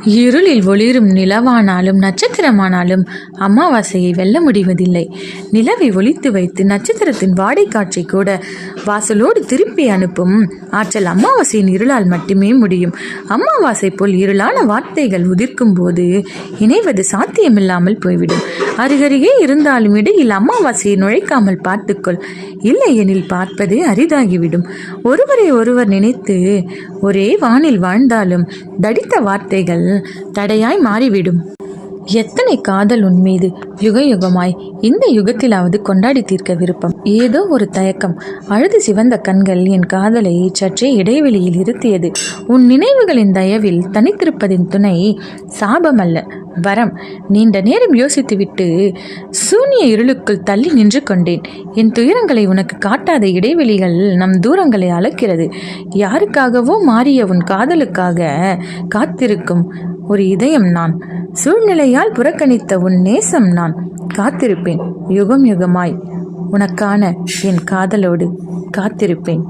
இருளில் ஒளிரும் நிலவானாலும் நட்சத்திரமானாலும் அமாவாசையை வெல்ல முடிவதில்லை. நிலவை ஒளித்து வைத்து நட்சத்திரத்தின் வாடை காற்றை கூட வாசலோடு திருப்பி அனுப்பும் ஆற்றல் அமாவாசையின் இருளால் மட்டுமே முடியும். அமாவாசை போல் இருளான வார்த்தைகள் உதிர்க்கும் போது இணைவது சாத்தியமில்லாமல் போய்விடும். அருகருகே இருந்தாலும் இடையில் அமாவாசையை நுழைக்காமல் பார்த்துக்கொள். இல்லையெனில் பார்ப்பதே அரிதாகிவிடும். ஒருவரை ஒருவர் நினைத்து ஒரே வானில் வாழ்ந்தாலும் தடித்த வார்த்தைகள் தடையாய் மாறிவிடும். எத்தனை காதல் உன்மீது யுக யுகமாய் இந்த யுகத்திலாவது கொண்டாடி தீர்க்க விருப்பம். ஏதோ ஒரு தயக்கம். அழுது சிவந்த கண்கள் என் காதலை சற்றே இடைவெளியில் இருத்தியது. உன் நினைவுகளின் தயவில் தனித்திருப்பதின் துணை சாபமல்ல, வரம். நீண்ட நேரம் யோசித்துவிட்டு சூனிய இருளுக்குள் தள்ளி நின்று கொண்டேன். என் துயரங்களை உனக்கு காட்டாத இடைவெளிகள் நம் தூரங்களை அளக்கிறது. யாருக்காகவோ மாறிய உன் காதலுக்காக காத்திருக்கும் ஒரு இதயம் நான். சூழ்நிலையால் புறக்கணித்த உன் நேசம் நான். காத்திருப்பேன் யுகம் யுகமாய். உனக்கான என் காதலோடு காத்திருப்பேன்.